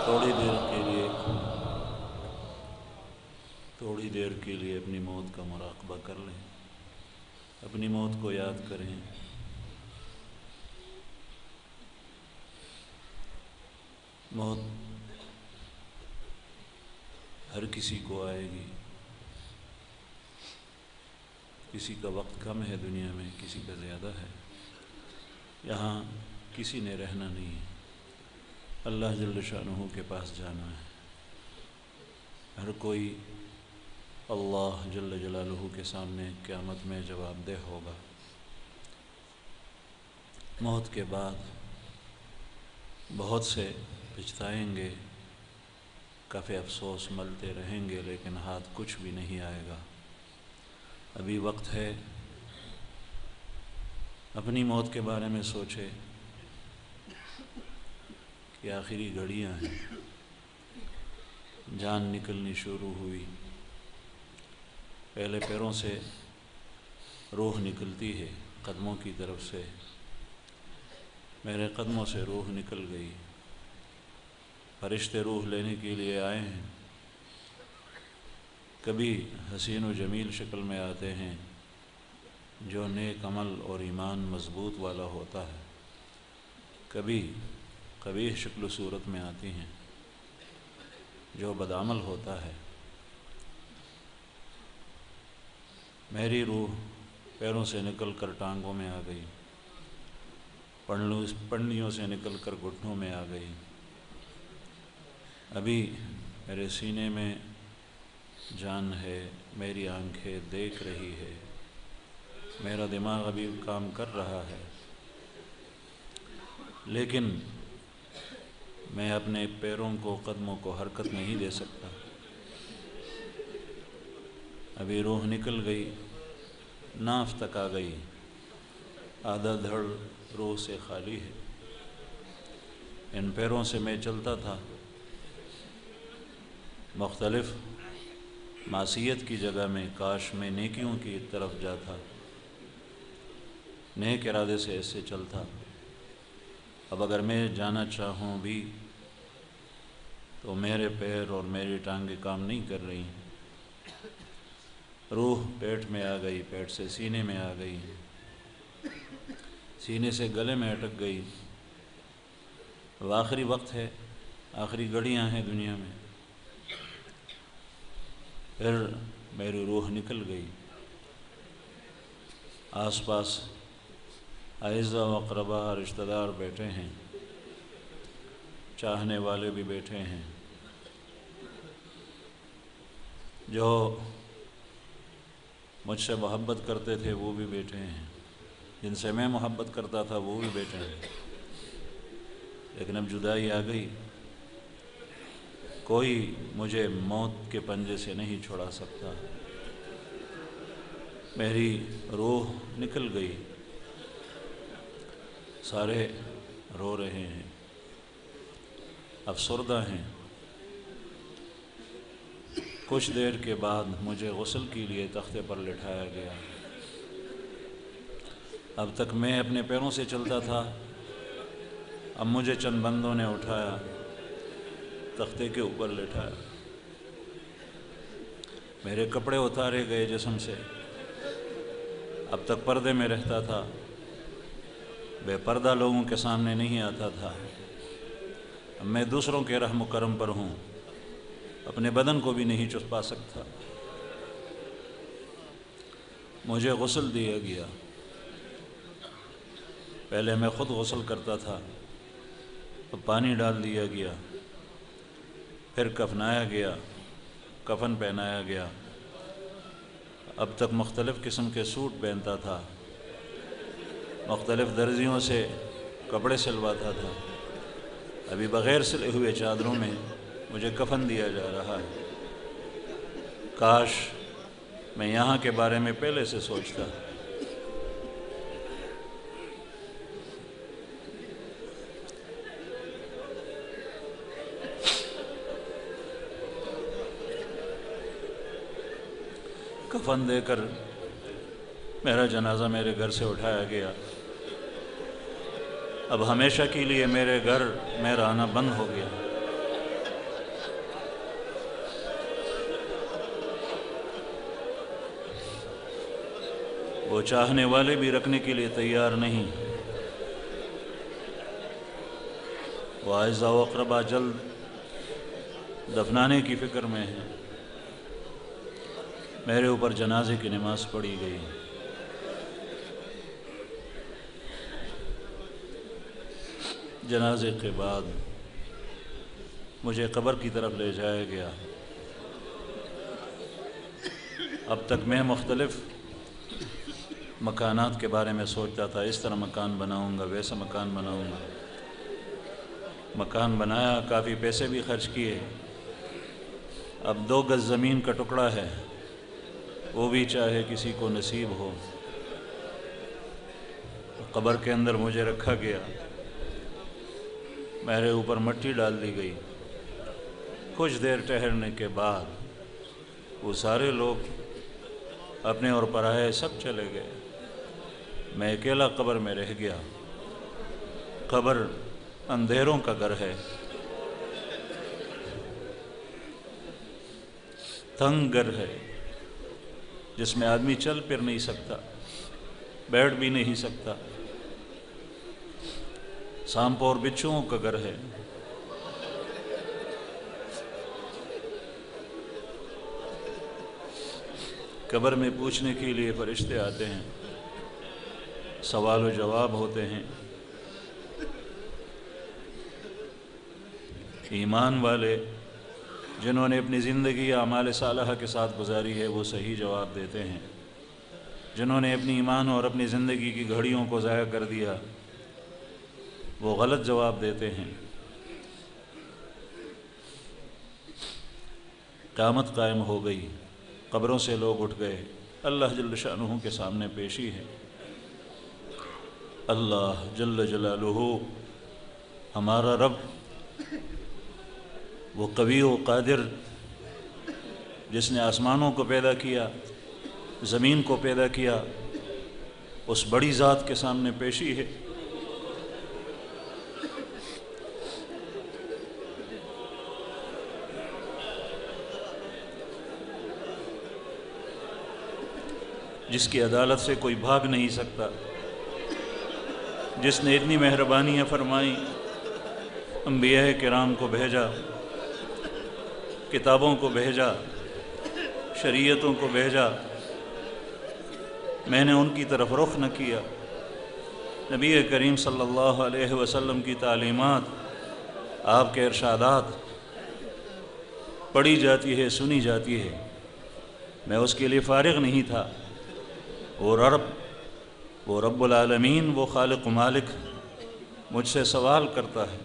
تھوڑی دیر کے لیے اپنی موت کا مراقبہ کر لیں، اپنی موت کو یاد کریں۔ موت ہر کسی کو آئے گی، کسی کا وقت کم ہے دنیا میں، کسی کا زیادہ ہے۔ یہاں کسی نے رہنا نہیں ہے، اللہ جل شانہ کے پاس جانا ہے۔ ہر کوئی اللہ جل جلالہ کے سامنے قیامت میں جواب دہ ہوگا۔ موت کے بعد بہت سے پچھتائیں گے، کف افسوس ملتے رہیں گے، لیکن ہاتھ کچھ بھی نہیں آئے گا۔ ابھی وقت ہے، اپنی موت کے بارے میں سوچے کہ آخری گھڑیاں ہیں، جان نکلنی شروع ہوئی۔ پہلے پیروں سے روح نکلتی ہے، قدموں کی طرف سے۔ میرے قدموں سے روح نکل گئی، فرشتے روح لینے کے لیے آئے ہیں۔ کبھی حسین و جمیل شکل میں آتے ہیں جو نیک عمل اور ایمان مضبوط والا ہوتا ہے، کبھی قبیح شکل و صورت میں آتی ہیں جو بدعمل ہوتا ہے۔ میری روح پیروں سے نکل کر ٹانگوں میں آ گئی، پنڈلیوں سے نکل کر گھٹنوں میں آ گئی۔ ابھی میرے سینے میں جان ہے، میری آنکھیں دیکھ رہی ہے، میرا دماغ ابھی کام کر رہا ہے، لیکن میں اپنے پیروں کو، قدموں کو حرکت نہیں دے سکتا۔ ابھی روح نکل گئی، ناف تک آ گئی، آدھا دھڑ روح سے خالی ہے۔ ان پیروں سے میں چلتا تھا، مختلف معصیت کی جگہ میں، کاش میں نیکیوں کی طرف جاتا، نیک ارادے سے ایسے چلتا۔ اب اگر میں جانا چاہوں بھی تو میرے پیر اور میری ٹانگیں کام نہیں کر رہی۔ روح پیٹ میں آ گئی، پیٹ سے سینے میں آ گئی، سینے سے گلے میں اٹک گئی۔ اب آخری وقت ہے، آخری گھڑیاں ہیں دنیا میں۔ پھر میری روح نکل گئی۔ آس پاس اعزاء و اقرباء رشتہ دار بیٹھے ہیں، چاہنے والے بھی بیٹھے ہیں، جو مجھ سے محبت کرتے تھے وہ بھی بیٹھے ہیں، جن سے میں محبت کرتا تھا وہ بھی بیٹھے ہیں۔ لیکن اب جدائی آ گئی، کوئی مجھے موت کے پنجے سے نہیں چھڑا سکتا۔ میری روح نکل گئی، سارے رو رہے ہیں، افسردہ ہیں۔ کچھ دیر کے بعد مجھے غسل کے لیے تختے پر لٹھایا گیا۔ اب تک میں اپنے پیروں سے چلتا تھا، اب مجھے چند بندوں نے اٹھایا، تختے کے اوپر لٹھایا۔ میرے کپڑے اتارے گئے جسم سے۔ اب تک پردے میں رہتا تھا، بے پردہ لوگوں کے سامنے نہیں آتا تھا۔ اب میں دوسروں کے رحم و کرم پر ہوں، اپنے بدن کو بھی نہیں چھپا سکتا۔ مجھے غسل دیا گیا، پہلے میں خود غسل کرتا تھا، اب پانی ڈال دیا گیا، پھر کفنایا گیا، کفن پہنایا گیا۔ اب تک مختلف قسم کے سوٹ پہنتا تھا، مختلف درزیوں سے کپڑے سلواتا تھا، ابھی بغیر سلے ہوئے چادروں میں مجھے کفن دیا جا رہا ہے۔ کاش میں یہاں کے بارے میں پہلے سے سوچتا۔ کفن دے کر میرا جنازہ میرے گھر سے اٹھایا گیا۔ اب ہمیشہ کے لیے میرے گھر میں رہنا بند ہو گیا۔ وہ چاہنے والے بھی رکھنے کے لیے تیار نہیں، وہ اعزاء و اقربا جلد دفنانے کی فکر میں ہیں۔ میرے اوپر جنازے کی نماز پڑھی گئی، جنازے کے بعد مجھے قبر کی طرف لے جایا گیا۔ اب تک میں مختلف مکانات کے بارے میں سوچتا تھا، اس طرح مکان بناؤں گا، ویسا مکان بناؤں گا۔ مکان بنایا، کافی پیسے بھی خرچ کیے۔ اب 2 گز زمین کا ٹکڑا ہے، وہ بھی چاہے کسی کو نصیب ہو۔ قبر کے اندر مجھے رکھا گیا، میرے اوپر مٹی ڈال دی گئی۔ کچھ دیر ٹھہرنے کے بعد وہ سارے لوگ اپنے اور پرائے سب چلے گئے، میں اکیلا قبر میں رہ گیا۔ قبر اندھیروں کا گھر ہے، تنگ گھر ہے، جس میں آدمی چل پھر نہیں سکتا، بیٹھ بھی نہیں سکتا۔ سانپوں اور بچھوؤں کا گھر ہے۔ قبر میں پوچھنے کے لیے فرشتے آتے ہیں، سوال و جواب ہوتے ہیں۔ ایمان والے جنہوں نے اپنی زندگی اعمال صالحہ کے ساتھ گزاری ہے وہ صحیح جواب دیتے ہیں، جنہوں نے اپنی ایمان اور اپنی زندگی کی گھڑیوں کو ضائع کر دیا وہ غلط جواب دیتے ہیں۔ قیامت قائم ہو گئی، قبروں سے لوگ اٹھ گئے، اللہ جل شانہ کے سامنے پیشی ہے۔ اللہ جل جلالہ ہمارا رب، وہ قوی و قادر جس نے آسمانوں کو پیدا کیا، زمین کو پیدا کیا، اس بڑی ذات کے سامنے پیشی ہے۔ جس کی عدالت سے کوئی بھاگ نہیں سکتا، جس نے اتنی مہربانیاں فرمائیں، انبیاء کرام کو بھیجا، کتابوں کو بھیجا، شریعتوں کو بھیجا، میں نے ان کی طرف رخ نہ کیا۔ نبی کریم صلی اللہ علیہ وسلم کی تعلیمات، آپ کے ارشادات پڑھی جاتی ہے، سنی جاتی ہے، میں اس کے لیے فارغ نہیں تھا۔ وہ رب العالمین، وہ خالق و مالک مجھ سے سوال کرتا ہے،